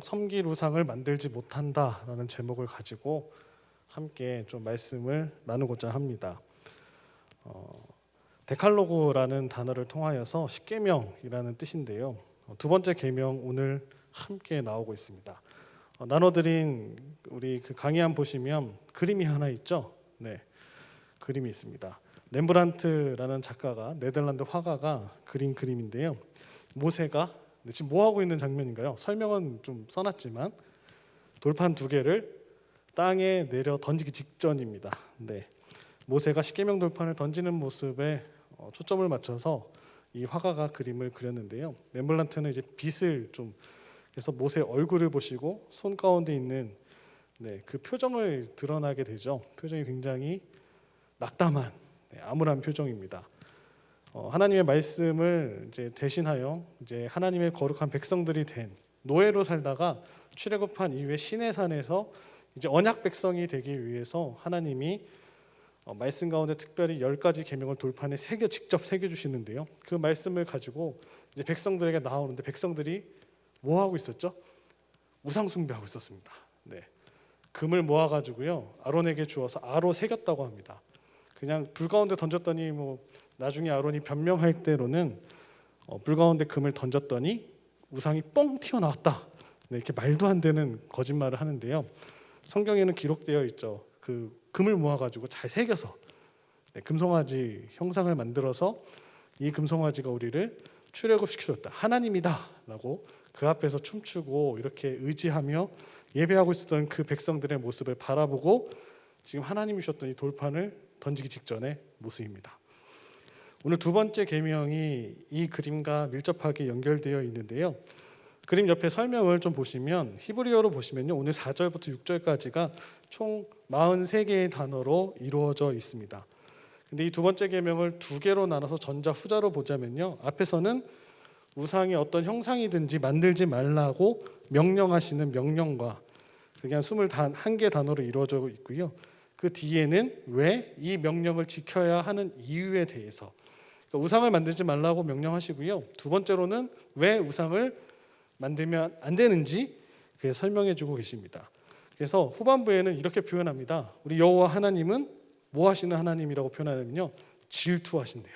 섬길 우상을 만들지 못한다라는 제목을 가지고 함께 좀 말씀을 나누고자 합니다. 데칼로그라는 단어를 통하여서 십계명이라는 뜻인데요. 두 번째 계명 오늘 함께 나오고 있습니다. 나눠드린 우리 그 강의안 보시면 그림이 하나 있죠. 네, 그림이 있습니다. 렘브란트라는 작가가 네덜란드 화가가 그린 그림인데요. 모세가 지금 뭐 하고 있는 장면인가요? 설명은 좀 써놨지만 돌판 두 개를 땅에 내려 던지기 직전입니다. 네, 모세가 십계명 돌판을 던지는 모습에 초점을 맞춰서 이 화가가 그림을 그렸는데요. 렘블란트는 이제 빛을 좀 그래서 모세 얼굴을 보시고 손 가운데 있는 그 표정을 드러나게 되죠. 표정이 굉장히 낙담한 암울한 표정입니다. 하나님의 말씀을 이제 대신하여 이제 하나님의 거룩한 백성들이 된 노예로 살다가 출애굽한 이후에 시내산에서 이제 언약 백성이 되기 위해서 하나님이 말씀 가운데 특별히 10가지 계명을 돌판에 직접 새겨 주시는데요. 그 말씀을 가지고 이제 백성들에게 나오는데 백성들이 뭐 하고 있었죠? 우상 숭배하고 있었습니다. 네. 금을 모아 가지고요. 아론에게 주어서 아로 새겼다고 합니다. 그냥 불 가운데 던졌더니 뭐 나중에 아론이 변명할 때로는 불 가운데 금을 던졌더니 우상이 뻥 튀어나왔다. 네, 이렇게 말도 안 되는 거짓말을 하는데요. 성경에는 기록되어 있죠. 그 금을 모아가지고 잘 새겨서 금송아지 형상을 만들어서 이 금송아지가 우리를 출애굽시켜줬다. 하나님이다라고 그 앞에서 춤추고 이렇게 의지하며 예배하고 있었던 그 백성들의 모습을 바라보고 지금 하나님이셨던 이 돌판을 던지기 직전의 모습입니다. 오늘 두 번째 계명이 이 그림과 밀접하게 연결되어 있는데요. 그림 옆에 설명을 좀 보시면 히브리어로 보시면요. 오늘 4절부터 6절까지가 총 43개의 단어로 이루어져 있습니다. 근데 이 두 번째 계명을 두 개로 나눠서 전자 후자로 보자면요. 앞에서는 우상이 어떤 형상이든지 만들지 말라고 명령하시는 명령과 그게 한 21개 단어로 이루어져 있고요. 그 뒤에는 왜 이 명령을 지켜야 하는 이유에 대해서 그러니까 우상을 만들지 말라고 명령하시고요. 두 번째로는 왜 우상을 만들면 안 되는지 설명해 주고 계십니다. 그래서 후반부에는 이렇게 표현합니다. 우리 여호와 하나님은 뭐 하시는 하나님이라고 표현하면요. 질투하신대요.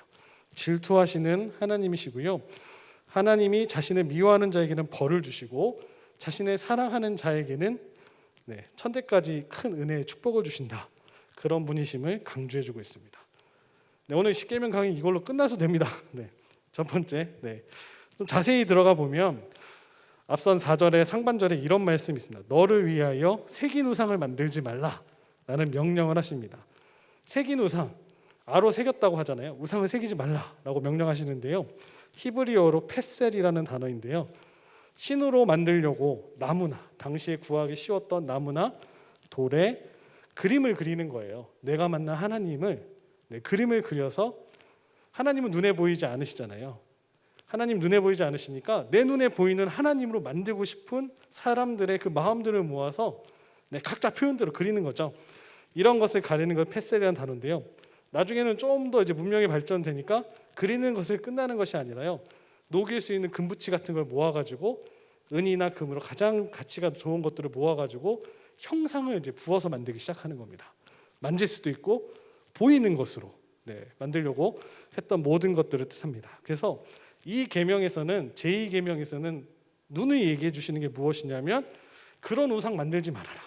질투하시는 하나님이시고요. 하나님이 자신을 미워하는 자에게는 벌을 주시고 자신을 사랑하는 자에게는 천대까지 큰 은혜의 축복을 주신다. 그런 분이심을 강조해 주고 있습니다. 오늘 십계명 강의 이걸로 끝나서 됩니다. 첫 번째. 좀 자세히 들어가 보면 앞선 4절의 상반절에 이런 말씀이 있습니다. 너를 위하여 새긴 우상을 만들지 말라라는 명령을 하십니다. 새긴 우상, 아로 새겼다고 하잖아요. 우상을 새기지 말라라고 명령하시는데요. 히브리어로 페셀이라는 단어인데요. 신으로 만들려고 나무나 당시에 구하기 쉬웠던 나무나 돌에 그림을 그리는 거예요. 내가 만난 하나님을 그림을 그려서 하나님은 눈에 보이지 않으시잖아요. 하나님 눈에 보이지 않으시니까 내 눈에 보이는 하나님으로 만들고 싶은 사람들의 그 마음들을 모아서 각자 표현대로 그리는 거죠. 이런 것을 가리는 걸 페셀이라는 단어인데요. 나중에는 좀 더 이제 문명이 발전되니까 그리는 것을 끝나는 것이 아니라요. 녹일 수 있는 금붙이 같은 걸 모아가지고 은이나 금으로 가장 가치가 좋은 것들을 모아가지고 형상을 이제 부어서 만들기 시작하는 겁니다. 만질 수도 있고 보이는 것으로 만들려고 했던 모든 것들을 뜻합니다. 그래서 이 계명에서는 제2계명에서는 누누이 얘기해 주시는 게 무엇이냐면 그런 우상 만들지 말아라.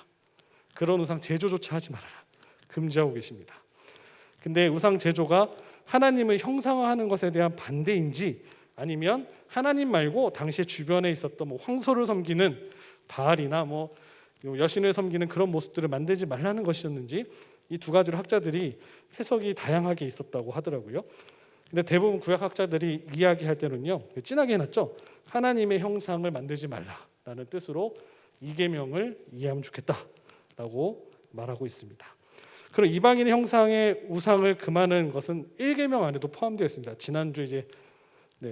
그런 우상 제조조차 하지 말아라. 금지하고 계십니다. 근데 우상 제조가 하나님을 형상화하는 것에 대한 반대인지 아니면 하나님 말고 당시에 주변에 있었던 황소를 섬기는 바알이나 여신을 섬기는 그런 모습들을 만들지 말라는 것이었는지 이 두 가지로 학자들이 해석이 다양하게 있었다고 하더라고요. 근데 대부분 구약학자들이 이야기할 때는요. 진하게 해놨죠. 하나님의 형상을 만들지 말라라는 뜻으로 이 계명을 이해하면 좋겠다라고 말하고 있습니다. 그럼 이방인의 형상의 우상을 금하는 것은 1계명 안에도 포함되어 있습니다. 지난주 이제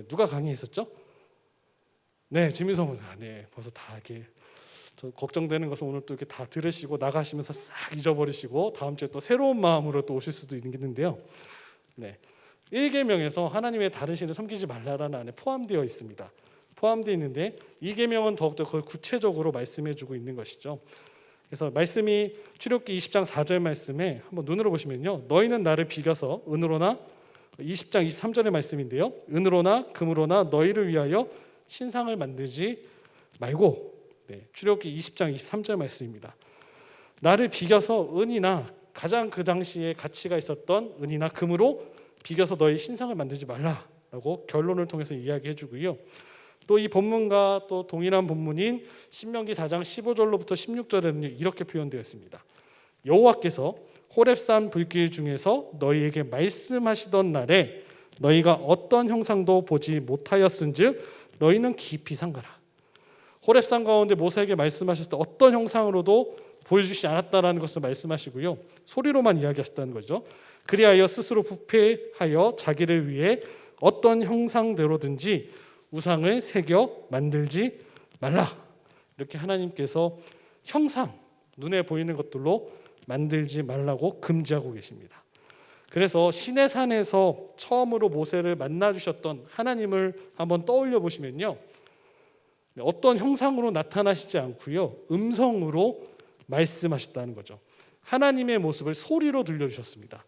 누가 강의했었죠? 지민성 목사. 벌써 다 이렇게 저 걱정되는 것은 오늘 또 이렇게 다 들으시고 나가시면서 싹 잊어버리시고 다음 주에 또 새로운 마음으로 또 오실 수도 있는데요. 1계명에서 하나님의 다른 신을 섬기지 말라라는 안에 포함되어 있습니다. 포함되어 있는데 이 계명은 더욱더 그걸 구체적으로 말씀해주고 있는 것이죠. 그래서 말씀이 출애굽기 20장 4절 말씀에 한번 눈으로 보시면요, 너희는 나를 비겨서 은으로나 20장 23절의 말씀인데요, 은으로나 금으로나 너희를 위하여 신상을 만들지 말고, 출애굽기 20장 23절 말씀입니다. 나를 비겨서 은이나 가장 그 당시에 가치가 있었던 은이나 금으로 비겨서 너희 신상을 만들지 말라라고 결론을 통해서 이야기해주고요. 또 이 본문과 또 동일한 본문인 신명기 4장 15절로부터 16절에는 이렇게 표현되어 있습니다. 여호와께서 호렙산 불길 중에서 너희에게 말씀하시던 날에 너희가 어떤 형상도 보지 못하였은즉 너희는 깊이 상가라. 호렙산 가운데 모세에게 말씀하셨을 때 어떤 형상으로도 보여주시지 않았다라는 것을 말씀하시고요, 소리로만 이야기하셨다는 거죠. 그리하여 스스로 부패하여 자기를 위해 어떤 형상대로든지 우상을 새겨 만들지 말라. 이렇게 하나님께서 형상, 눈에 보이는 것들로 만들지 말라고 금지하고 계십니다. 그래서 시내산에서 처음으로 모세를 만나 주셨던 하나님을 한번 떠올려 보시면요, 어떤 형상으로 나타나시지 않고요, 음성으로 말씀하셨다는 거죠. 하나님의 모습을 소리로 들려주셨습니다.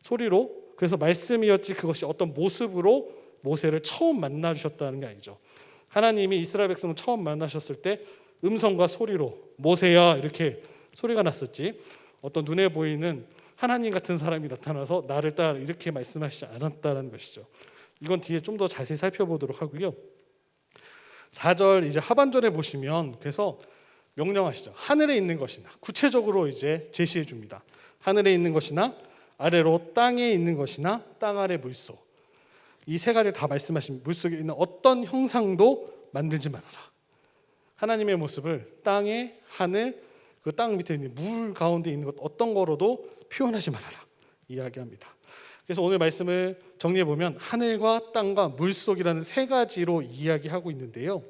소리로. 그래서 말씀이었지 그것이 어떤 모습으로 모세를 처음 만나 주셨다는 게 아니죠. 하나님이 이스라엘 백성을 처음 만나셨을 때 음성과 소리로 모세야 이렇게 소리가 났었지, 어떤 눈에 보이는 하나님 같은 사람이 나타나서 나를 따라 이렇게 말씀하시지 않았다는 것이죠. 이건 뒤에 좀 더 자세히 살펴보도록 하고요. 4절 이제 하반절에 보시면 그래서 명령하시죠. 하늘에 있는 것이나, 구체적으로 이제 제시해 줍니다. 하늘에 있는 것이나 아래로 땅에 있는 것이나 땅 아래 물속, 이 세 가지 다 말씀하신 물속에 있는 어떤 형상도 만들지 말아라. 하나님의 모습을 땅에, 하늘, 그 땅 밑에 있는 물 가운데 있는 것 어떤 거로도 표현하지 말아라 이야기합니다. 그래서 오늘 말씀을 정리해 보면 하늘과 땅과 물속이라는 세 가지로 이야기하고 있는데요,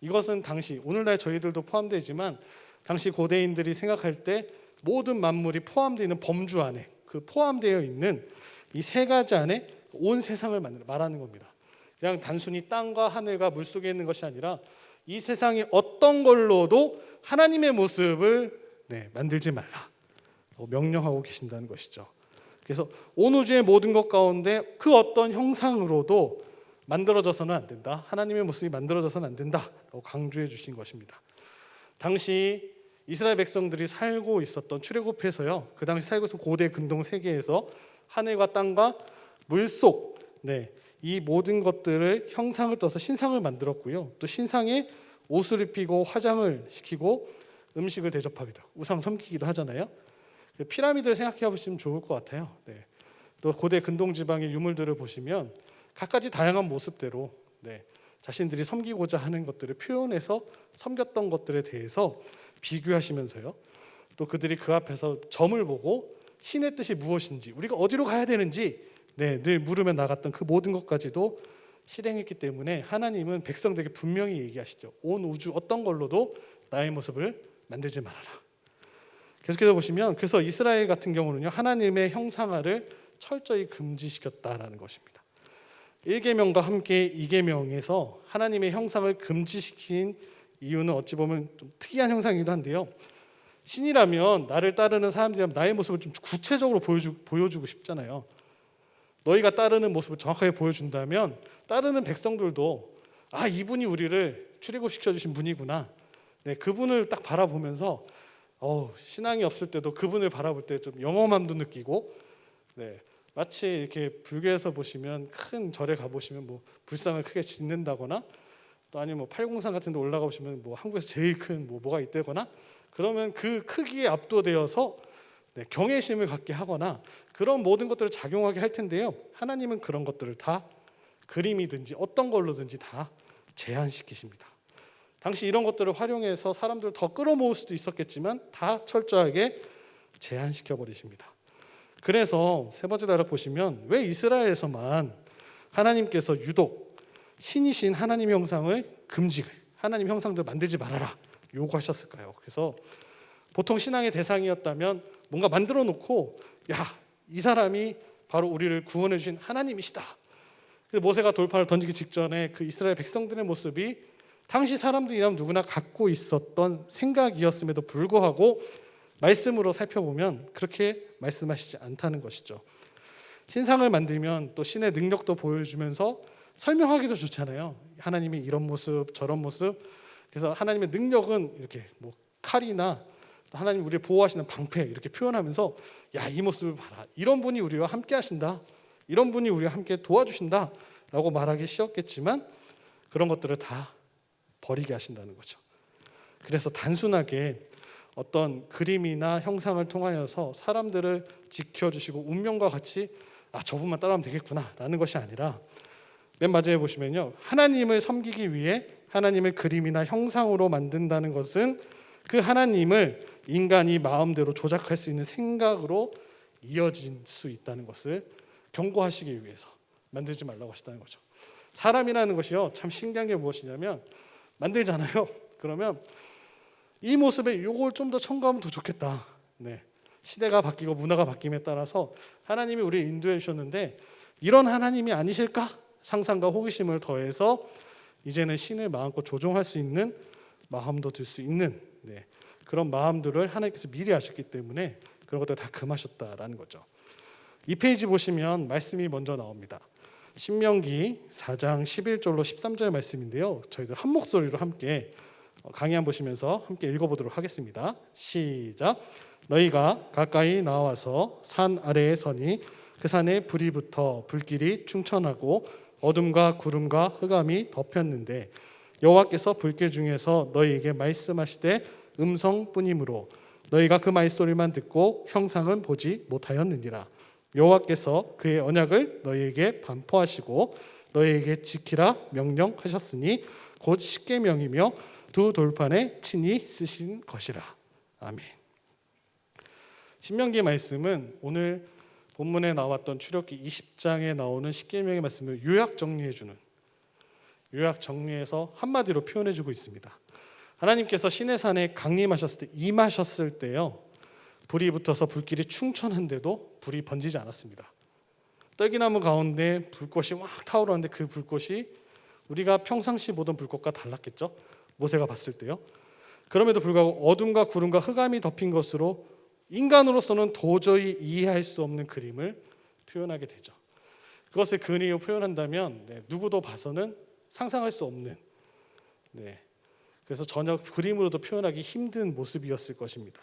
이것은 당시, 오늘날 저희들도 포함되지만 당시 고대인들이 생각할 때 모든 만물이 포함되어 있는 범주 안에, 그 포함되어 있는 이 세 가지 안에 온 세상을 말하는 겁니다. 그냥 단순히 땅과 하늘과 물속에 있는 것이 아니라 이 세상이 어떤 걸로도 하나님의 모습을 만들지 말라 명령하고 계신다는 것이죠. 그래서 온 우주의 모든 것 가운데 그 어떤 형상으로도 만들어져서는 안 된다, 하나님의 모습이 만들어져서는 안 된다라고 강조해 주신 것입니다. 당시 이스라엘 백성들이 살고 있었던 출애굽해서요, 그 당시 살고 있었던 고대 근동 세계에서 하늘과 땅과 물속, 이 모든 것들을 형상을 떠서 신상을 만들었고요, 또 신상에 옷을 입히고 화장을 시키고 음식을 대접하기도, 우상 섬기기도 하잖아요. 피라미드를 생각해 보시면 좋을 것 같아요. 또 고대 근동 지방의 유물들을 보시면 각가지 다양한 모습대로 자신들이 섬기고자 하는 것들을 표현해서 섬겼던 것들에 대해서 비교하시면서요, 또 그들이 그 앞에서 점을 보고 신의 뜻이 무엇인지, 우리가 어디로 가야 되는지 늘 물으며 나갔던 그 모든 것까지도 실행했기 때문에 하나님은 백성들에게 분명히 얘기하시죠. 온 우주 어떤 걸로도 나의 모습을 만들지 말아라. 계속해서 보시면 그래서 이스라엘 같은 경우는요, 하나님의 형상화를 철저히 금지시켰다라는 것입니다. 1계명과 함께 2계명에서 하나님의 형상을 금지시킨 이유는 어찌 보면 좀 특이한 형상이기도 한데요, 신이라면, 나를 따르는 사람들이라면 나의 모습을 좀 구체적으로 보여주고 싶잖아요. 너희가 따르는 모습을 정확하게 보여준다면 따르는 백성들도 아, 이분이 우리를 출애굽시켜 주신 분이구나, 그분을 딱 바라보면서 신앙이 없을 때도 그분을 바라볼 때 좀 영험함도 느끼고, 마치 이렇게 불교에서 보시면 큰 절에 가보시면 뭐 불상을 크게 짓는다거나, 또 아니면 뭐 팔공산 같은 데 올라가 보시면 뭐 한국에서 제일 큰 뭐가 있다거나, 그러면 그 크기에 압도되어서 경외심을 갖게 하거나 그런 모든 것들을 작용하게 할 텐데요, 하나님은 그런 것들을 다 그림이든지 어떤 걸로든지 다 제한시키십니다. 당시 이런 것들을 활용해서 사람들을 더 끌어모을 수도 있었겠지만 다 철저하게 제한시켜 버리십니다. 그래서 세 번째 단락 보시면 왜 이스라엘에서만 하나님께서 유독 신이신 하나님의 형상을 하나님 형상들 만들지 말아라 요구하셨을까요? 그래서 보통 신앙의 대상이었다면 뭔가 만들어 놓고, 야, 이 사람이 바로 우리를 구원해 주신 하나님이시다, 그래서 모세가 돌판을 던지기 직전에 그 이스라엘 백성들의 모습이 당시 사람들이라면 누구나 갖고 있었던 생각이었음에도 불구하고 말씀으로 살펴보면 그렇게 말씀하시지 않다는 것이죠. 신상을 만들면 또 신의 능력도 보여주면서 설명하기도 좋잖아요. 하나님이 이런 모습 저런 모습. 그래서 하나님의 능력은 이렇게 뭐 칼이나 하나님 우리를 보호하시는 방패 이렇게 표현하면서 야, 이 모습을 봐라. 이런 분이 우리와 함께 하신다. 이런 분이 우리와 함께 도와주신다 라고 말하기 쉬웠겠지만 그런 것들을 다 버리게 하신다는 거죠. 그래서 단순하게 어떤 그림이나 형상을 통하여서 사람들을 지켜주시고 운명과 같이 저분만 따라하면 되겠구나 라는 것이 아니라 맨 마지막에 보시면요, 하나님을 섬기기 위해 하나님을 그림이나 형상으로 만든다는 것은 그 하나님을 인간이 마음대로 조작할 수 있는 생각으로 이어질 수 있다는 것을 경고하시기 위해서 만들지 말라고 하시다는 거죠. 사람이라는 것이요, 참 신기한 게 무엇이냐면 만들잖아요. 그러면 이 모습에 이걸 좀 더 첨가하면 더 좋겠다. 네. 시대가 바뀌고 문화가 바뀜에 따라서 하나님이 우리를 인도해 주셨는데 이런 하나님이 아니실까? 상상과 호기심을 더해서 이제는 신을 마음껏 조종할 수 있는 마음도 들 수 있는 그런 마음들을 하나님께서 미리 하셨기 때문에 그런 것들 다 금하셨다라는 거죠. 이 페이지 보시면 말씀이 먼저 나옵니다. 신명기 4장 11절로 13절 말씀인데요. 저희들 한 목소리로 함께 강의 한번 보시면서 함께 읽어보도록 하겠습니다. 시작. 너희가 가까이 나와서 산 아래에 서니 그 산에 불이 붙어 불길이 충천하고 어둠과 구름과 흑암이 덮였는데 여호와께서 불길 중에서 너희에게 말씀하시되 음성뿐이므로 너희가 그 말소리만 듣고 형상은 보지 못하였느니라. 여호와께서 그의 언약을 너희에게 반포하시고 너희에게 지키라 명령하셨으니 곧 십계명이며 두 돌판에 친히 쓰신 것이라. 아멘. 신명기 말씀은 오늘 본문에 나왔던 출애굽기 20장에 나오는 십계명의 말씀을 요약 정리해주는, 요약 정리해서 한마디로 표현해주고 있습니다. 하나님께서 시내산에 강림하셨을 때, 임하셨을 때요, 불이 붙어서 불길이 충천한데도 불이 번지지 않았습니다. 떨기나무 가운데 불꽃이 막 타오르는데 그 불꽃이 우리가 평상시 보던 불꽃과 달랐겠죠. 모세가 봤을 때요. 그럼에도 불구하고 어둠과 구름과 흑암이 덮인 것으로 인간으로서는 도저히 이해할 수 없는 그림을 표현하게 되죠. 그것을 그림으로 표현한다면 누구도 봐서는 상상할 수 없는, 그래서 전혀 그림으로도 표현하기 힘든 모습이었을 것입니다.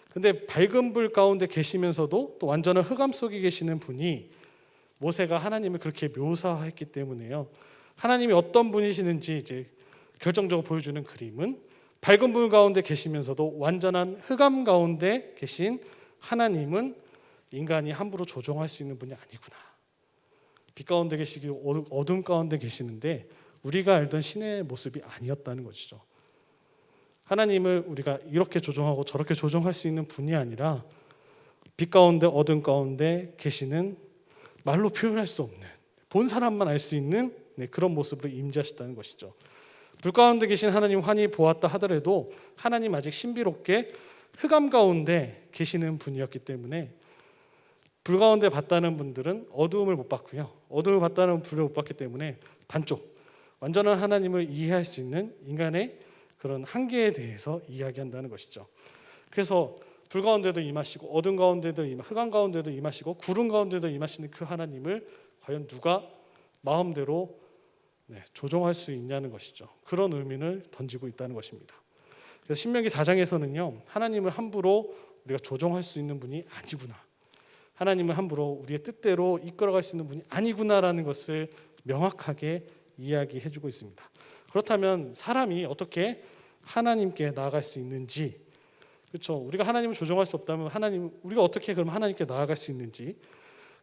근데 밝은 불 가운데 계시면서도 또 완전한 흑암 속에 계시는 분이 모세가 하나님을 그렇게 묘사했기 때문에요. 하나님이 어떤 분이시는지 이제 결정적으로 보여주는 그림은 밝은 불 가운데 계시면서도 완전한 흑암 가운데 계신 하나님은 인간이 함부로 조종할 수 있는 분이 아니구나. 빛 가운데 계시고 어둠 가운데 계시는데 우리가 알던 신의 모습이 아니었다는 것이죠. 하나님을 우리가 이렇게 조종하고 저렇게 조종할 수 있는 분이 아니라 빛 가운데 어둠 가운데 계시는 말로 표현할 수 없는, 본 사람만 알 수 있는 그런 모습으로 임재하셨다는 것이죠. 불 가운데 계신 하나님 환히 보았다 하더라도 하나님 아직 신비롭게 흑암 가운데 계시는 분이었기 때문에 불 가운데 봤다는 분들은 어두움을 못 봤고요. 어두움을 봤다는 불을 못 봤기 때문에 반쪽, 완전한 하나님을 이해할 수 있는 인간의 그런 한계에 대해서 이야기한다는 것이죠. 그래서 불 가운데도 임하시고 어둠 가운데도 흑암 가운데도 임하시고 구름 가운데도 임하시는 그 하나님을 과연 누가 마음대로 조종할 수 있냐는 것이죠. 그런 의미를 던지고 있다는 것입니다. 그래서 신명기 4장에서는요, 하나님을 함부로 우리가 조종할 수 있는 분이 아니구나, 하나님을 함부로 우리의 뜻대로 이끌어갈 수 있는 분이 아니구나라는 것을 명확하게 이야기해주고 있습니다. 그렇다면 사람이 어떻게 하나님께 나아갈 수 있는지, 그렇죠? 우리가 하나님을 조종할 수 없다면 우리가 어떻게 그럼 하나님께 나아갈 수 있는지,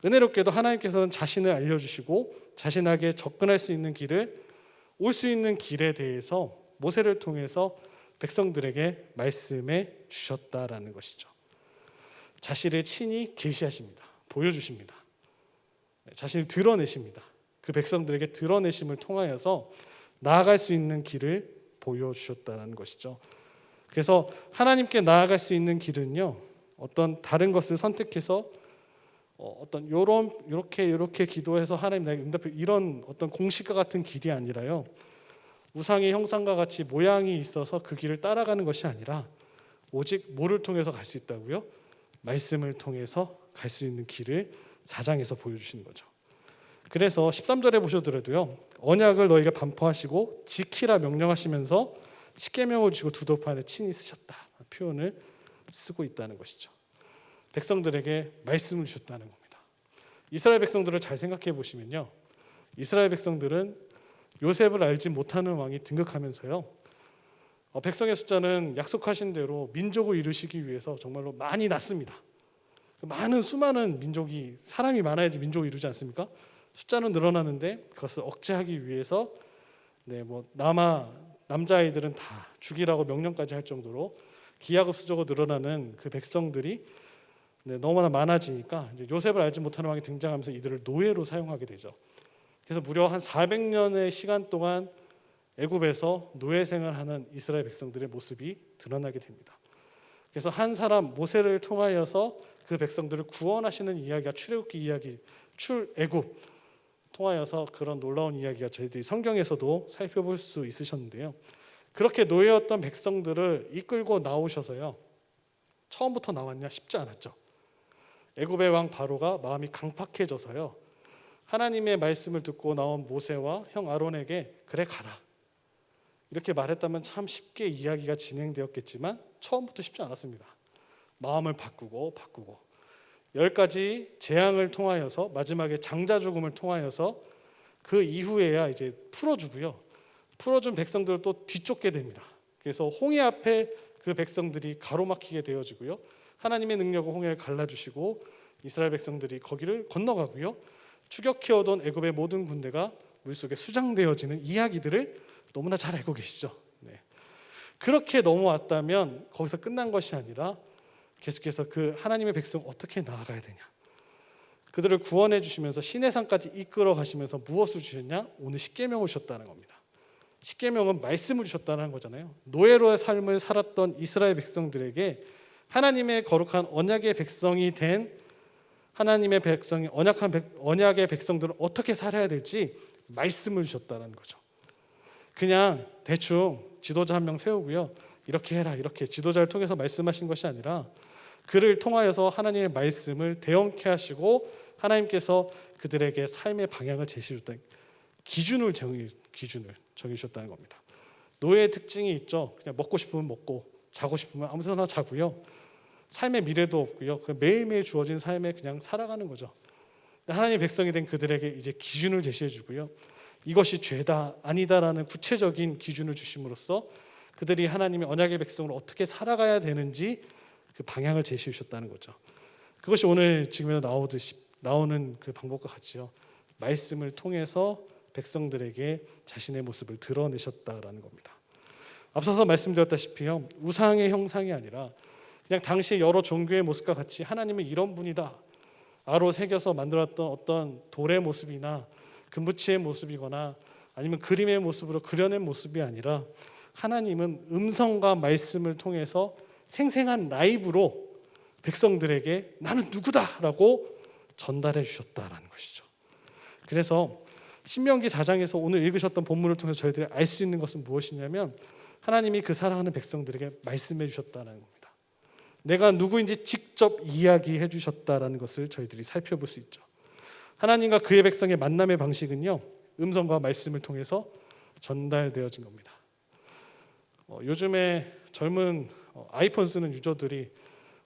은혜롭게도 하나님께서는 자신을 알려주시고 자신에게 접근할 수 있는 길을, 올 수 있는 길에 대해서 모세를 통해서 백성들에게 말씀해 주셨다라는 것이죠. 자신을 친히 계시하십니다. 보여주십니다. 자신을 드러내십니다. 그 백성들에게 드러내심을 통하여서 나아갈 수 있는 길을 보여주셨다는 것이죠. 그래서 하나님께 나아갈 수 있는 길은요, 어떤 다른 것을 선택해서 어떤 요렇게 기도해서 하나님 나에게 응답해 이런 어떤 공식과 같은 길이 아니라요. 우상의 형상과 같이 모양이 있어서 그 길을 따라가는 것이 아니라 오직 뭐를 통해서 갈 수 있다고요? 말씀을 통해서 갈 수 있는 길을 4장에서 보여주시는 거죠. 그래서 13절에 보셔더라도요. 언약을 너희가 반포하시고 지키라 명령하시면서 십계명을 주고 두 돌판에 친히 쓰셨다 표현을 쓰고 있다는 것이죠. 백성들에게 말씀을 주셨다는 겁니다. 이스라엘 백성들을 잘 생각해 보시면요. 이스라엘 백성들은 요셉을 알지 못하는 왕이 등극하면서요. 백성의 숫자는 약속하신 대로 민족을 이루시기 위해서 정말로 많이 났습니다. 수많은 민족이 사람이 많아야지 민족을 이루지 않습니까? 숫자는 늘어나는데 그것을 억제하기 위해서 남자아이들은 다 죽이라고 명령까지 할 정도로 기하급수적으로 늘어나는 그 백성들이 너무나 많아지니까 이제 요셉을 알지 못하는 왕이 등장하면서 이들을 노예로 사용하게 되죠. 그래서 무려 한 400년의 시간 동안 애굽에서 노예 생활하는 이스라엘 백성들의 모습이 드러나게 됩니다. 그래서 한 사람 모세를 통하여서 그 백성들을 구원하시는 이야기가 출애굽기 이야기, 출애굽 통하여서 그런 놀라운 이야기가 저희들이 성경에서도 살펴볼 수 있으셨는데요. 그렇게 노예였던 백성들을 이끌고 나오셔서요. 처음부터 나왔냐 쉽지 않았죠. 애굽의 왕 바로가 마음이 강팍해져서요. 하나님의 말씀을 듣고 나온 모세와 형 아론에게 그래 가라. 이렇게 말했다면 참 쉽게 이야기가 진행되었겠지만 처음부터 쉽지 않았습니다. 마음을 바꾸고 10가지 재앙을 통하여서 마지막에 장자 죽음을 통하여서 그 이후에야 이제 풀어주고요. 풀어준 백성들을 또 뒤쫓게 됩니다. 그래서 홍해 앞에 그 백성들이 가로막히게 되어지고요. 하나님의 능력으로 홍해를 갈라주시고 이스라엘 백성들이 거기를 건너가고요. 추격해오던 애굽의 모든 군대가 물속에 수장되어지는 이야기들을 너무나 잘 알고 계시죠. 그렇게 넘어왔다면 거기서 끝난 것이 아니라 계속해서 그 하나님의 백성 어떻게 나아가야 되냐. 그들을 구원해 주시면서 시내산까지 이끌어 가시면서 무엇을 주셨냐? 오늘 십계명을 주셨다는 겁니다. 십계명은 말씀을 주셨다는 거잖아요. 노예로의 삶을 살았던 이스라엘 백성들에게 하나님의 거룩한 언약의 백성이 된 하나님의 백성이 언약의 백성들은 어떻게 살아야 될지 말씀을 주셨다는 거죠. 그냥 대충 지도자 한 명 세우고요. 이렇게 해라 이렇게 지도자를 통해서 말씀하신 것이 아니라 그를 통하여서 하나님의 말씀을 대언케 하시고 하나님께서 그들에게 삶의 방향을 제시해줬다는 기준을 정해주셨다는 겁니다. 노예의 특징이 있죠. 그냥 먹고 싶으면 먹고 자고 싶으면 아무데나 자고요. 삶의 미래도 없고요. 매일매일 주어진 삶에 그냥 살아가는 거죠. 하나님의 백성이 된 그들에게 이제 기준을 제시해주고요. 이것이 죄다 아니다라는 구체적인 기준을 주심으로써 그들이 하나님의 언약의 백성으로 어떻게 살아가야 되는지 그 방향을 제시해 주셨다는 거죠. 그것이 오늘 지금 나오는 그 방법과 같지요. 말씀을 통해서 백성들에게 자신의 모습을 드러내셨다라는 겁니다. 앞서서 말씀드렸다시피요. 우상의 형상이 아니라 그냥 당시 여러 종교의 모습과 같이 하나님은 이런 분이다. 아로 새겨서 만들었던 어떤 돌의 모습이나 금부치의 모습이거나 아니면 그림의 모습으로 그려낸 모습이 아니라 하나님은 음성과 말씀을 통해서 생생한 라이브로 백성들에게 나는 누구다라고 전달해 주셨다라는 것이죠. 그래서 신명기 4장에서 오늘 읽으셨던 본문을 통해서 저희들이 알 수 있는 것은 무엇이냐면 하나님이 그 사랑하는 백성들에게 말씀해 주셨다는 겁니다. 내가 누구인지 직접 이야기해 주셨다라는 것을 저희들이 살펴볼 수 있죠. 하나님과 그의 백성의 만남의 방식은요. 음성과 말씀을 통해서 전달되어진 겁니다. 요즘에 젊은 아이폰 쓰는 유저들이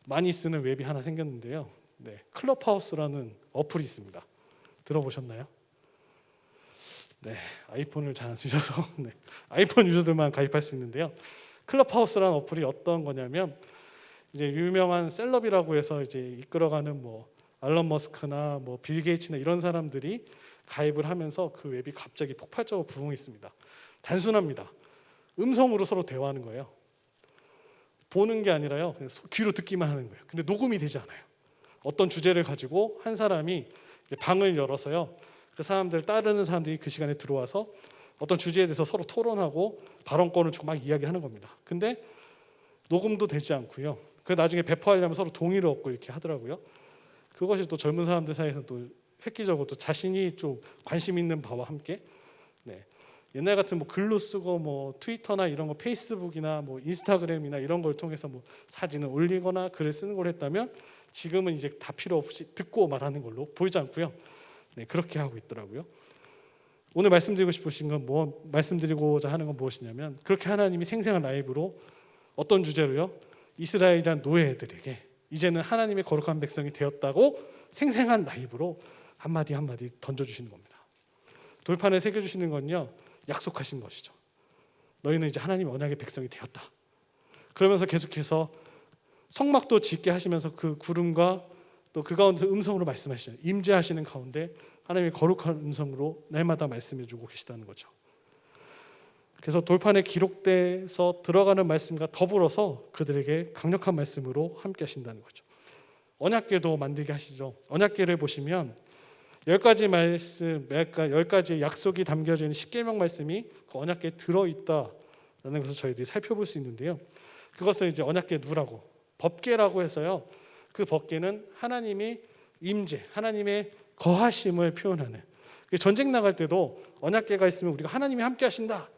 많이 쓰는 웹이 하나 생겼는데요. 클럽하우스라는 어플이 있습니다. 들어보셨나요? 아이폰을 잘 안 쓰셔서 아이폰 유저들만 가입할 수 있는데요. 클럽하우스라는 어플이 어떤 거냐면 이제 유명한 셀럽이라고 해서 이제 이끌어가는 알런 머스크나 빌 게이츠나 이런 사람들이 가입을 하면서 그 웹이 갑자기 폭발적으로 부흥했습니다. 단순합니다. 음성으로 서로 대화하는 거예요. 보는 게 아니라요. 그냥 귀로 듣기만 하는 거예요. 근데 녹음이 되지 않아요. 어떤 주제를 가지고 한 사람이 방을 열어서요. 그 사람들 따르는 사람들이 그 시간에 들어와서 어떤 주제에 대해서 서로 토론하고 발언권을 주고 막 이야기하는 겁니다. 근데 녹음도 되지 않고요. 그 나중에 배포하려면 서로 동의를 얻고 이렇게 하더라고요. 그것이 또 젊은 사람들 사이에서 또 획기적으로 또 자신이 좀 관심 있는 바와 함께 네. 옛날 같은 뭐 글로 쓰고 뭐 트위터나 이런 거 페이스북이나 뭐 인스타그램이나 이런 걸 통해서 뭐 사진을 올리거나 글을 쓰는 걸 했다면 지금은 이제 다 필요 없이 듣고 말하는 걸로 보이지 않고요. 네, 그렇게 하고 있더라고요. 오늘 말씀드리고자 하는 건 무엇이냐면 그렇게 하나님이 생생한 라이브로 어떤 주제로요? 이스라엘이란 노예들에게 이제는 하나님의 거룩한 백성이 되었다고 생생한 라이브로 한마디 한마디 던져주시는 겁니다. 돌판에 새겨주시는 건요, 약속하신 것이죠. 너희는 이제 하나님의 언약의 백성이 되었다. 그러면서 계속해서 성막도 짓게 하시면서 그 구름과 또 그 가운데 음성으로 말씀하시잖아요. 임재하시는 가운데 하나님의 거룩한 음성으로 날마다 말씀해주고 계시다는 거죠. 그래서 돌판에 기록돼서 들어가는 말씀과 더불어서 그들에게 강력한 말씀으로 함께 하신다는 거죠. 언약궤도 만들게 하시죠. 언약궤를 보시면 10가지 말씀, 10가지 약속이 담겨져 있는 십계명 말씀이 그 언약궤에 들어있다라는 것을 저희들이 살펴볼 수 있는데요. 그것을 이제 언약궤 누라고 법궤라고 해서요. 그 법궤는 하나님이 임재, 하나님의 거하심을 표현하는, 전쟁 나갈 때도 언약궤가 있으면 우리가 하나님이 함께 하신다,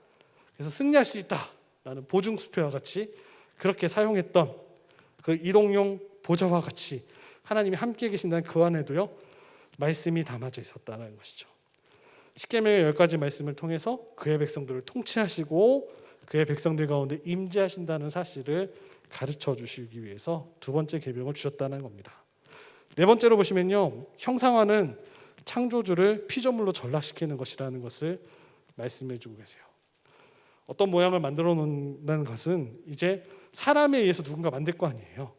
그래서 승리할 수 있다라는 보증수표와 같이 그렇게 사용했던 그 이동용 보좌와 같이 하나님이 함께 계신다는 그 안에도요 말씀이 담아져 있었다는 것이죠. 십계명의 10가지 말씀을 통해서 그의 백성들을 통치하시고 그의 백성들 가운데 임재하신다는 사실을 가르쳐 주시기 위해서 두 번째 계명을 주셨다는 겁니다. 네 번째로 보시면요, 형상화는 창조주를 피조물로 전락시키는 것이라는 것을 말씀해 주고 계세요. 어떤 모양을 만들어 놓는다는 것은 이제 사람에 의해서 누군가 만들 거 아니에요.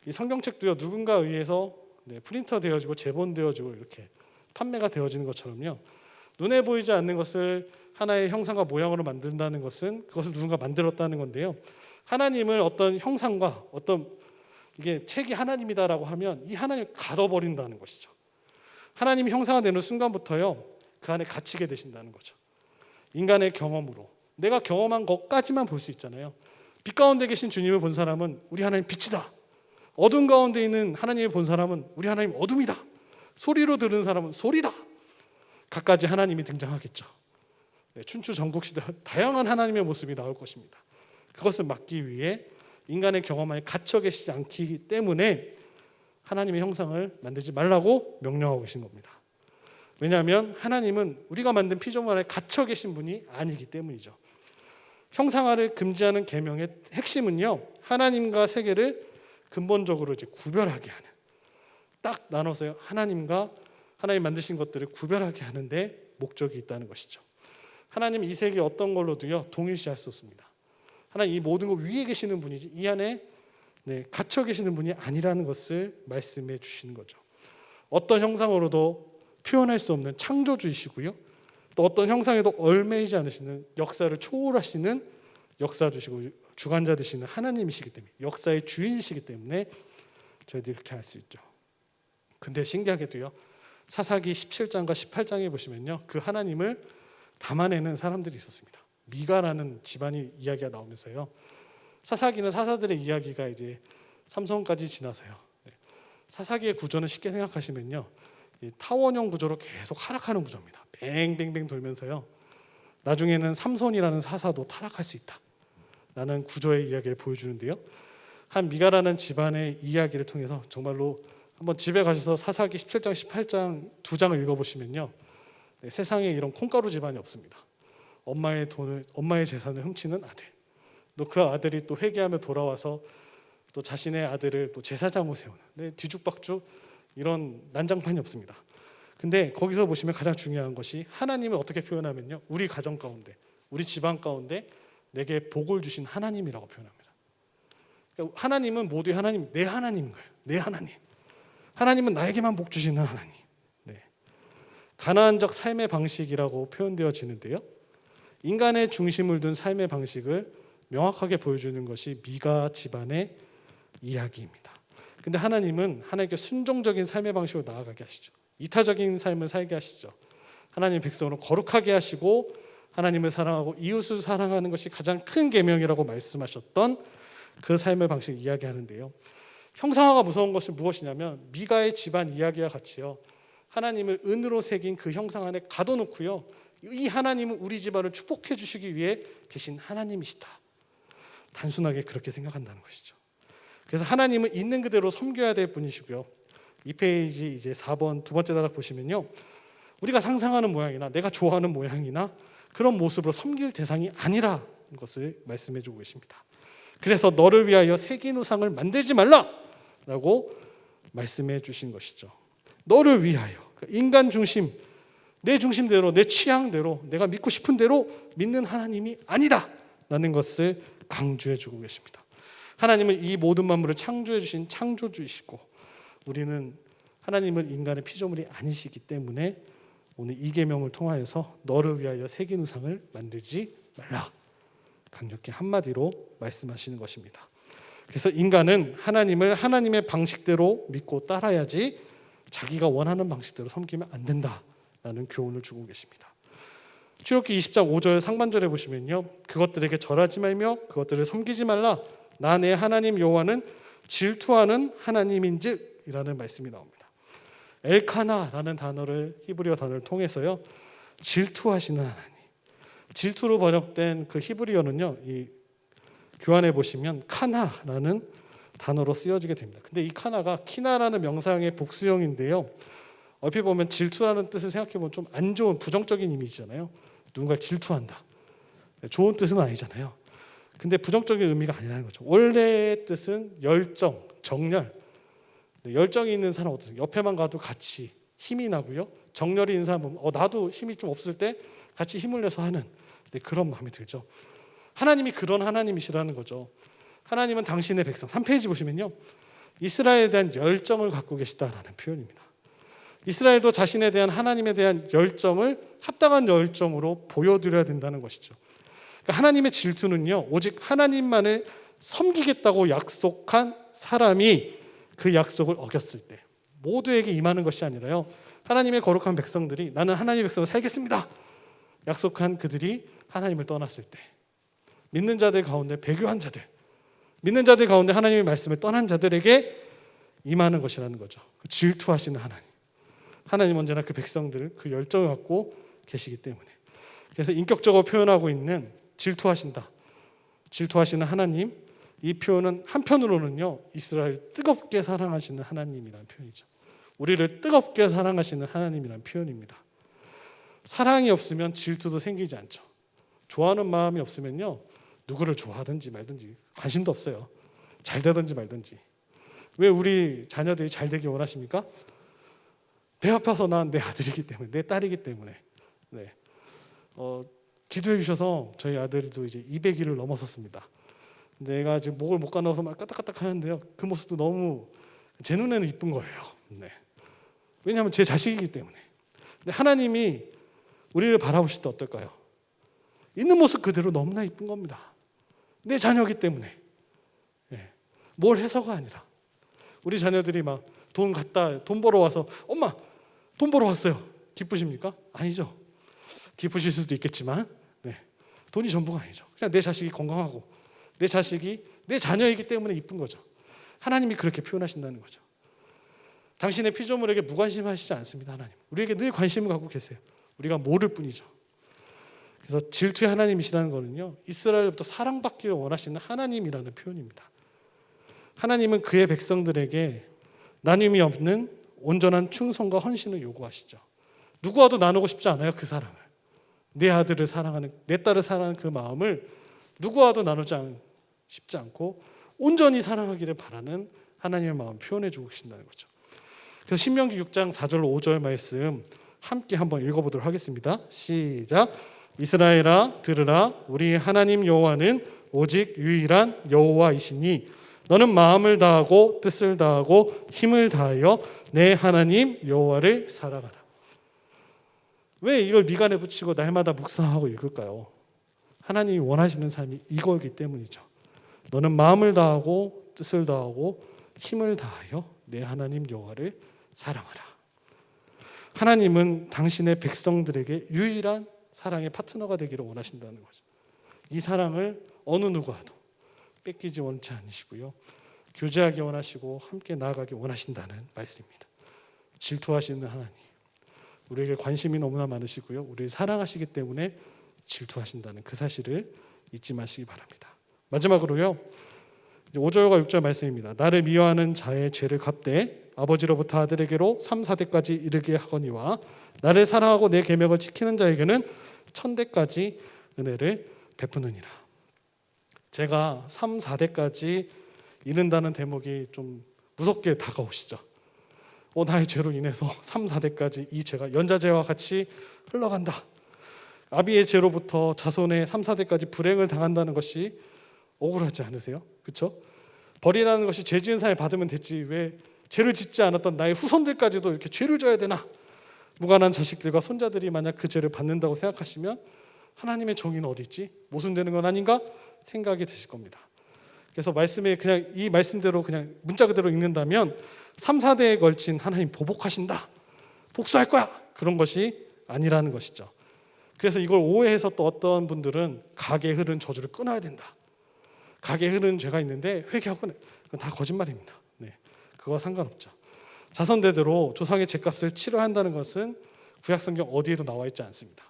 이 성경책도요, 누군가에 의해서 프린터 되어지고 재본되어지고 이렇게 판매가 되어지는 것처럼요, 눈에 보이지 않는 것을 하나의 형상과 모양으로 만든다는 것은 그것을 누군가 만들었다는 건데요. 하나님을 어떤 형상과 어떤 이게 책이 하나님이다라고 하면 이 하나님을 가둬버린다는 것이죠. 하나님이 형상화되는 순간부터요 그 안에 갇히게 되신다는 거죠. 인간의 경험으로 내가 경험한 것까지만 볼 수 있잖아요. 빛 가운데 계신 주님을 본 사람은 우리 하나님 빛이다. 어둠 가운데 있는 하나님을 본 사람은 우리 하나님 어둠이다. 소리로 들은 사람은 소리다. 각가지 하나님이 등장하겠죠. 춘추 전국시대 다양한 하나님의 모습이 나올 것입니다. 그것을 막기 위해 인간의 경험 안에 갇혀 계시지 않기 때문에 하나님의 형상을 만들지 말라고 명령하고 계신 겁니다. 왜냐하면 하나님은 우리가 만든 피조물 안에 갇혀 계신 분이 아니기 때문이죠. 형상화를 금지하는 계명의 핵심은요, 하나님과 세계를 근본적으로 이제 구별하게 하는, 딱 나눠서요 하나님과 하나님 만드신 것들을 구별하게 하는데 목적이 있다는 것이죠. 하나님 이 세계 어떤 걸로도요 동일시할 수 없습니다. 하나님 이 모든 것 위에 계시는 분이지 이 안에 갇혀 계시는 분이 아니라는 것을 말씀해 주시는 거죠. 어떤 형상으로도 표현할 수 없는 창조주이시고요, 또 어떤 형상에도 얽매이지 않으시는 역사를 초월하시는 역사주시고 주관자 되시는 하나님이시기 때문에, 역사의 주인이시기 때문에 저희들이 그렇게 할 수 있죠. 근데 신기하게도요, 사사기 17장과 18장에 보시면요, 그 하나님을 담아내는 사람들이 있었습니다. 미가라는 집안이 이야기가 나오면서요, 사사기는 사사들의 이야기가 이제 삼성까지 지나서요, 사사기의 구조는 쉽게 생각하시면요, 타원형 구조로 계속 하락하는 구조입니다. 뱅뱅뱅 돌면서요, 나중에는 삼손이라는 사사도 타락할 수 있다 라는 구조의 이야기를 보여주는데요, 한 미가라는 집안의 이야기를 통해서 정말로 한번 집에 가셔서 사사기 17장, 18장 두 장을 읽어보시면요, 세상에 이런 콩가루 집안이 없습니다. 엄마의 돈을, 엄마의 재산을 훔치는 아들, 또 그 아들이 또 회개하며 돌아와서 또 자신의 아들을 또 제사장으로 세우는, 뒤죽박죽 이런 난장판이 없습니다. 근데 거기서 보시면 가장 중요한 것이 하나님을 어떻게 표현하면요, 우리 가정 가운데, 우리 집안 가운데 내게 복을 주신 하나님이라고 표현합니다. 그러니까 하나님은 모두의 하나님, 내 하나님인 거예요. 내 하나님. 하나님은 나에게만 복 주시는 하나님. 가나안적 삶의 방식이라고 표현되어지는데요, 인간의 중심을 둔 삶의 방식을 명확하게 보여주는 것이 미가 집안의 이야기입니다. 근데 하나님은 하나님께 순종적인 삶의 방식으로 나아가게 하시죠. 이타적인 삶을 살게 하시죠. 하나님 백성으로 거룩하게 하시고 하나님을 사랑하고 이웃을 사랑하는 것이 가장 큰 계명이라고 말씀하셨던 그 삶의 방식을 이야기하는데요, 형상화가 무서운 것은 무엇이냐면 미가의 집안 이야기와 같이요, 하나님을 은으로 새긴 그 형상 안에 가둬놓고요, 이 하나님은 우리 집안을 축복해 주시기 위해 계신 하나님이시다, 단순하게 그렇게 생각한다는 것이죠. 그래서 하나님은 있는 그대로 섬겨야 될 분이시고요. 이 페이지 이제 4번 두 번째 단락 보시면요, 우리가 상상하는 모양이나 내가 좋아하는 모양이나 그런 모습으로 섬길 대상이 아니라는 것을 말씀해 주고 계십니다. 그래서 너를 위하여 새긴 우상을 만들지 말라라고 말씀해 주신 것이죠. 너를 위하여, 인간 중심, 내 중심대로, 내 취향대로, 내가 믿고 싶은 대로 믿는 하나님이 아니다라는 것을 강조해 주고 계십니다. 하나님은 이 모든 만물을 창조해 주신 창조주이시고, 우리는 하나님은 인간의 피조물이 아니시기 때문에 오늘 이 계명을 통하여서 너를 위하여 새긴 우상을 만들지 말라, 강력히 한마디로 말씀하시는 것입니다. 그래서 인간은 하나님을 하나님의 방식대로 믿고 따라야지 자기가 원하는 방식대로 섬기면 안 된다라는 교훈을 주고 계십니다. 출애굽기 20장 5절 상반절에 보시면요, 그것들에게 절하지 말며 그것들을 섬기지 말라, 나 내 하나님 여호와는 질투하는 하나님인즉이라는 말씀이 나옵니다. 엘카나라는 단어를, 히브리어 단어를 통해서요, 질투하시는 하나님, 질투로 번역된 그 히브리어는요, 이 교환해 보시면 카나라는 단어로 쓰여지게 됩니다. 근데 이 카나가 키나라는 명사형의 복수형인데요, 얼핏 보면 질투라는 뜻을 생각해 보면 좀 안 좋은 부정적인 이미지잖아요. 누군가를 질투한다, 좋은 뜻은 아니잖아요. 근데 부정적인 의미가 아니라는 거죠. 원래의 뜻은 열정, 정열. 열정이 있는 사람 어떠세요? 옆에만 가도 같이 힘이 나고요, 정열이 있는 사람 보면 나도 힘이 좀 없을 때 같이 힘을 내서 하는 그런 마음이 들죠. 하나님이 그런 하나님이시라는 거죠. 하나님은 당신의 백성, 3페이지 보시면요, 이스라엘에 대한 열정을 갖고 계시다라는 표현입니다. 이스라엘도 자신에 대한, 하나님에 대한 열정을 합당한 열정으로 보여드려야 된다는 것이죠. 그러니까 하나님의 질투는요, 오직 하나님만을 섬기겠다고 약속한 사람이 그 약속을 어겼을 때 모두에게 임하는 것이 아니라요, 하나님의 거룩한 백성들이 나는 하나님의 백성으로 살겠습니다 약속한 그들이 하나님을 떠났을 때, 믿는 자들 가운데 배교한 자들, 믿는 자들 가운데 하나님의 말씀을 떠난 자들에게 임하는 것이라는 거죠. 질투하시는 하나님, 하나님 언제나 그 백성들을 그 열정을 갖고 계시기 때문에, 그래서 인격적으로 표현하고 있는 질투하신다, 질투하시는 하나님, 이 표현은 한편으로는요, 이스라엘 뜨겁게 사랑하시는 하나님이라는 표현이죠. 우리를 뜨겁게 사랑하시는 하나님이라는 표현입니다. 사랑이 없으면 질투도 생기지 않죠. 좋아하는 마음이 없으면요, 누구를 좋아하든지 말든지 관심도 없어요. 잘 되든지 말든지. 왜 우리 자녀들이 잘 되기 원하십니까? 배 아파서 난 내 아들이기 때문에, 내 딸이기 때문에. 네. 기도해 주셔서 저희 아들도 이제 200일을 넘었었습니다. 내가 지금 목을 못 가누어서 막 까딱까딱 하는데요, 그 모습도 너무 제 눈에는 이쁜 거예요. 네. 왜냐하면 제 자식이기 때문에. 근데 하나님이 우리를 바라보실 때 어떨까요? 있는 모습 그대로 너무나 이쁜 겁니다. 내 자녀이기 때문에. 네. 뭘 해서가 아니라, 우리 자녀들이 막 돈 벌어 와서 엄마 돈 벌어 왔어요, 기쁘십니까? 아니죠. 기쁘실 수도 있겠지만, 네. 돈이 전부가 아니죠. 그냥 내 자식이 건강하고 내 자식이 내 자녀이기 때문에 이쁜 거죠. 하나님이 그렇게 표현하신다는 거죠. 당신의 피조물에게 무관심하시지 않습니다. 하나님, 우리에게 늘 관심을 갖고 계세요. 우리가 모를 뿐이죠. 그래서 질투의 하나님이시라는 거는요, 이스라엘부터 사랑받기를 원하시는 하나님이라는 표현입니다. 하나님은 그의 백성들에게 나눔이 없는 온전한 충성과 헌신을 요구하시죠. 누구와도 나누고 싶지 않아요, 그 사랑을. 내 아들을 사랑하는, 내 딸을 사랑하는 그 마음을 누구와도 나누지 싶지 않고 온전히 사랑하기를 바라는 하나님의 마음을 표현해 주고 계신다는 거죠. 그래서 신명기 6장 4절 5절 말씀 함께 한번 읽어보도록 하겠습니다. 시작. 이스라엘아 들으라, 우리 하나님 여호와는 오직 유일한 여호와이시니 너는 마음을 다하고 뜻을 다하고 힘을 다하여 내 하나님 여호와를 사랑하라. 왜 이걸 미간에 붙이고 날마다 묵상하고 읽을까요? 하나님이 원하시는 삶이 이거이기 때문이죠. 너는 마음을 다하고 뜻을 다하고 힘을 다하여 내 하나님 여호와를 사랑하라. 하나님은 당신의 백성들에게 유일한 사랑의 파트너가 되기를 원하신다는 거죠. 이 사랑을 어느 누구와도 뺏기지 원치 않으시고요, 교제하기 원하시고 함께 나아가기 원하신다는 말씀입니다. 질투하시는 하나님, 우리에게 관심이 너무나 많으시고요, 우리를 사랑하시기 때문에 질투하신다는 그 사실을 잊지 마시기 바랍니다. 마지막으로요, 5절과 6절 말씀입니다. 나를 미워하는 자의 죄를 갚되 아버지로부터 아들에게로 3, 4대까지 이르게 하거니와 나를 사랑하고 내 계명을 지키는 자에게는 1000대까지 은혜를 베푸느니라. 제가 3, 4대까지 이른다는 대목이 좀 무섭게 다가오시죠. 나의 죄로 인해서 3, 4대까지 이 죄가 연자죄와 같이 흘러간다. 아비의 죄로부터 자손의 3, 4대까지 불행을 당한다는 것이 억울하지 않으세요? 그렇죠? 벌이라는 것이 죄 지은 사람이 받으면 됐지 왜 죄를 짓지 않았던 나의 후손들까지도 이렇게 죄를 져야 되나? 무관한 자식들과 손자들이 만약 그 죄를 받는다고 생각하시면 하나님의 정의는 어디 있지? 모순되는 건 아닌가? 생각이 드실 겁니다. 그래서 말씀에 그냥 이 말씀대로 그냥 문자 그대로 읽는다면 3, 4대에 걸친 하나님 보복하신다, 복수할 거야, 그런 것이 아니라는 것이죠. 그래서 이걸 오해해서 또 어떤 분들은 가게 흐른 저주를 끊어야 된다, 가게 흐른 죄가 있는데 회개하고, 그건 다 거짓말입니다. 그거 상관없죠. 자손대대로 조상의 죄값을 치러야 한다는 것은 구약성경 어디에도 나와 있지 않습니다.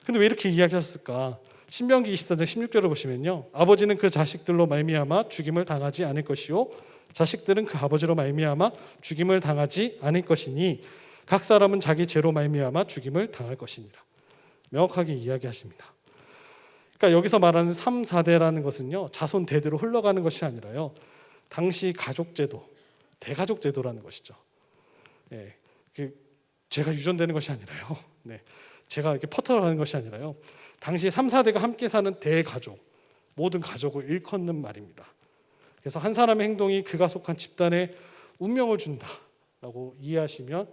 근데 왜 이렇게 이야기하셨을까? 신명기 24장 16절을 보시면요, 아버지는 그 자식들로 말미암아 죽임을 당하지 않을 것이요 자식들은 그 아버지로 말미암아 죽임을 당하지 않을 것이니 각 사람은 자기 죄로 말미암아 죽임을 당할 것이니라. 명확하게 이야기하십니다. 그러니까 여기서 말하는 3, 4대라는 것은요, 자손 대대로 흘러가는 것이 아니라요, 당시 가족제도, 대가족제도라는 것이죠. 죄가 유전되는 것이 아니라요, 제가 이렇게 퍼져가는 것이 아니라요, 당시 3, 4대가 함께 사는 대가족, 모든 가족을 일컫는 말입니다. 그래서 한 사람의 행동이 그가 속한 집단에 운명을 준다라고 이해하시면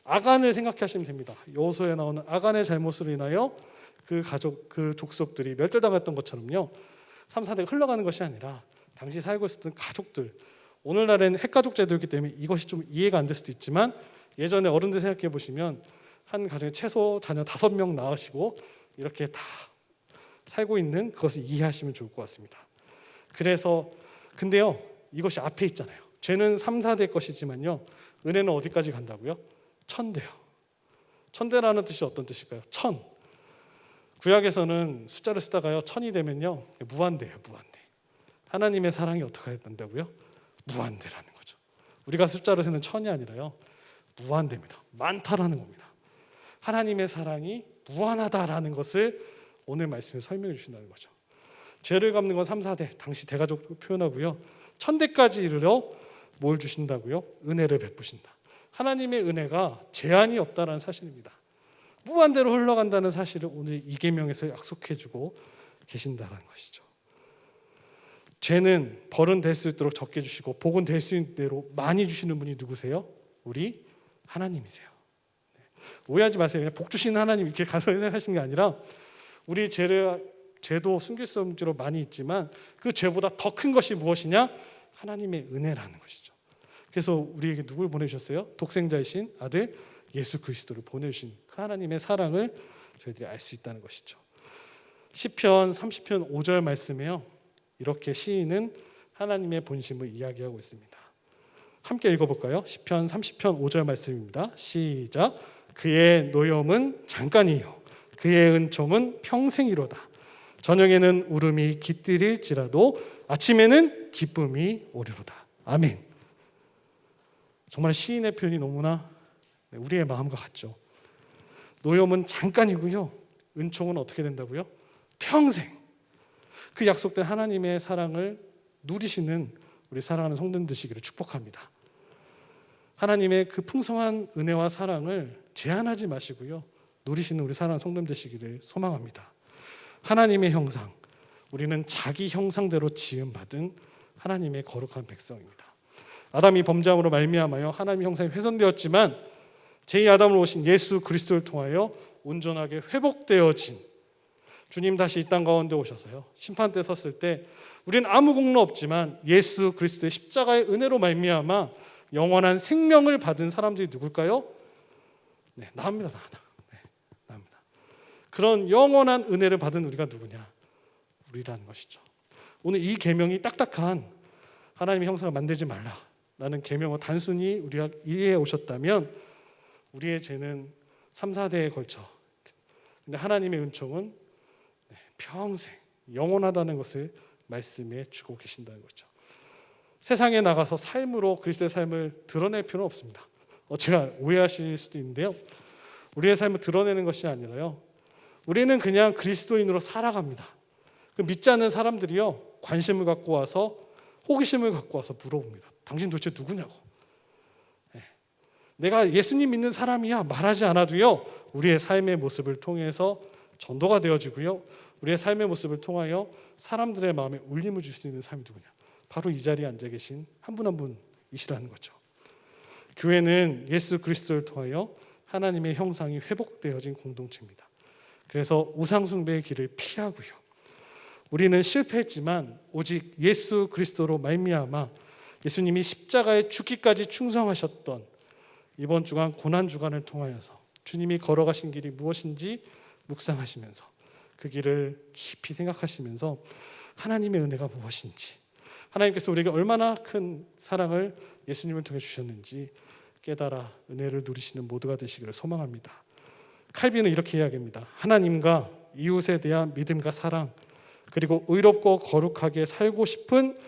아간을 생각하시면 됩니다. 여호수아에 나오는 아간의 잘못으로 인하여 그 가족, 그 족속들이 멸절당했던 것처럼요, 3, 4대가 흘러가는 것이 아니라 당시 살고 있었던 가족들, 오늘날에는 핵가족 제도이기 때문에 이것이 좀 이해가 안 될 수도 있지만 예전에 어른들 생각해 보시면 한 가정에 최소 자녀 5명 낳으시고 이렇게 다 살고 있는 그것을 이해하시면 좋을 것 같습니다. 그래서 근데요, 이것이 앞에 있잖아요. 죄는 3, 4대 것이지만요, 은혜는 어디까지 간다고요? 1000대요. 1000대라는 뜻이 어떤 뜻일까요? 1000. 구약에서는 숫자를 쓰다가요, 1000이 되면요, 무한대예요, 무한대. 하나님의 사랑이 어떻게 된다고요? 무한대라는 거죠. 우리가 숫자로 세는 1000이 아니라요, 무한대입니다. 많다라는 겁니다. 하나님의 사랑이 무한하다라는 것을 오늘 말씀에 설명해 주신다는 거죠. 죄를 갚는 건 3, 4대, 당시 대가족 표현하고요, 1000대까지 이르러 뭘 주신다고요? 은혜를 베푸신다. 하나님의 은혜가 제한이 없다라는 사실입니다. 무한대로 흘러간다는 사실을 오늘 이 계명에서 약속해 주고 계신다는 것이죠. 죄는 벌은 될 수 있도록 적게 주시고 복은 될 수 있는 대로 많이 주시는 분이 누구세요? 우리 하나님이세요. 오해하지 마세요. 그냥 복 주시는 하나님 이렇게 간단히 생각하시는 게 아니라 우리 죄도 숨길 수 없는 죄로 많이 있지만 그 죄보다 더 큰 것이 무엇이냐? 하나님의 은혜라는 것이죠. 그래서 우리에게 누굴 보내주셨어요? 독생자이신 아들 예수 그리스도를 보내주신 그 하나님의 사랑을 저희들이 알 수 있다는 것이죠. 시편 30편 5절 말씀에요, 이렇게 시인은 하나님의 본심을 이야기하고 있습니다. 함께 읽어볼까요? 시편 30편 5절 말씀입니다. 시작. 그의 노염은 잠깐이요 그의 은총은 평생이로다. 저녁에는 울음이 깃들일지라도 아침에는 기쁨이 오리로다. 아멘. 정말 시인의 표현이 너무나 우리의 마음과 같죠. 노염은 잠깐이고요, 은총은 어떻게 된다고요? 평생. 그 약속된 하나님의 사랑을 누리시는 우리 사랑하는 성도님 되시기를 축복합니다. 하나님의 그 풍성한 은혜와 사랑을 제한하지 마시고요, 누리시는 우리 사랑하는 성도님 되시기를 소망합니다. 하나님의 형상, 우리는 자기 형상대로 지음받은 하나님의 거룩한 백성입니다. 아담이 범죄함으로 말미암아요 하나님의 형상이 훼손되었지만 제2아담으로 오신 예수 그리스도를 통하여 온전하게 회복되어진 주님 다시 이 땅 가운데 오셔서요, 심판대 섰을 때 우리는 아무 공로 없지만 예수 그리스도의 십자가의 은혜로 말미암아 영원한 생명을 받은 사람들이 누굴까요? 나입니다. 나입니다. 그런 영원한 은혜를 받은 우리가 누구냐? 우리라는 것이죠. 오늘 이 계명이 딱딱한 하나님의 형상을 만들지 말라라는 계명을 단순히 우리가 이해해 오셨다면 우리의 죄는 3, 4대에 걸쳐, 근데 하나님의 은총은 평생 영원하다는 것을 말씀해 주고 계신다는 거죠. 세상에 나가서 삶으로 그리스도의 삶을 드러낼 필요는 없습니다. 제가 오해하실 수도 있는데요, 우리의 삶을 드러내는 것이 아니라요, 우리는 그냥 그리스도인으로 살아갑니다. 믿지 않는 사람들이요, 관심을 갖고 와서, 호기심을 갖고 와서 물어봅니다. 당신 도대체 누구냐고. 내가 예수님 믿는 사람이야 말하지 않아도요, 우리의 삶의 모습을 통해서 전도가 되어지고요, 우리의 삶의 모습을 통하여 사람들의 마음에 울림을 줄 수 있는 사람이 누구냐, 바로 이 자리에 앉아 계신 한 분 한 분이시라는 거죠. 교회는 예수 그리스도를 통하여 하나님의 형상이 회복되어진 공동체입니다. 그래서 우상 숭배의 길을 피하고요, 우리는 실패했지만 오직 예수 그리스도로 말미암아 예수님이 십자가에 죽기까지 충성하셨던 이번 주간 고난 주간을 통하여서 주님이 걸어가신 길이 무엇인지 묵상하시면서 그 길을 깊이 생각하시면서 하나님의 은혜가 무엇인지, 하나님께서 우리에게 얼마나 큰 사랑을 예수님을 통해 주셨는지 깨달아 은혜를 누리시는 모두가 되시기를 소망합니다. 칼빈은 이렇게 이야기합니다. 하나님과 이웃에 대한 믿음과 사랑, 그리고 의롭고 거룩하게 살고 싶은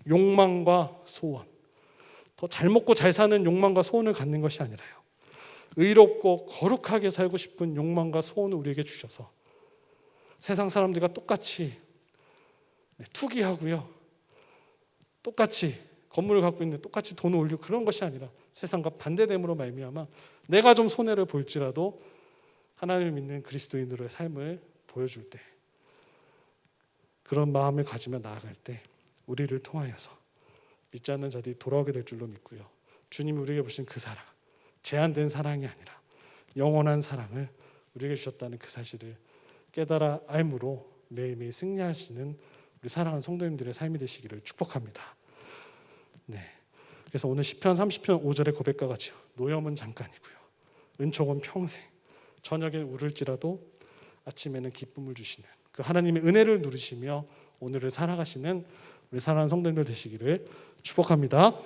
욕망과 소원, 더 잘 먹고 잘 사는 욕망과 소원을 갖는 것이 아니라요, 의롭고 거룩하게 살고 싶은 욕망과 소원을 우리에게 주셔서 세상 사람들과 똑같이 투기하고요, 똑같이 건물을 갖고 있는데 똑같이 돈을 올리고 그런 것이 아니라 세상과 반대됨으로 말미암아 내가 좀 손해를 볼지라도 하나님을 믿는 그리스도인으로의 삶을 보여줄 때, 그런 마음을 가지며 나아갈 때 우리를 통하여서 믿지 않는 자들이 돌아오게 될 줄로 믿고요, 주님이 우리에게 보신 그 사랑, 제한된 사랑이 아니라 영원한 사랑을 우리에게 주셨다는 그 사실을 깨달아 알므로 매일매일 승리하시는 우리 사랑하는 성도님들의 삶이 되시기를 축복합니다. 그래서 오늘 시편 30편 5절의 고백과 같이 노염은 잠깐이고요, 은총은 평생, 저녁에 울을지라도 아침에는 기쁨을 주시는 그 하나님의 은혜를 누리시며 오늘을 살아가시는 우리 사랑하는 성도님들 되시기를 축복합니다.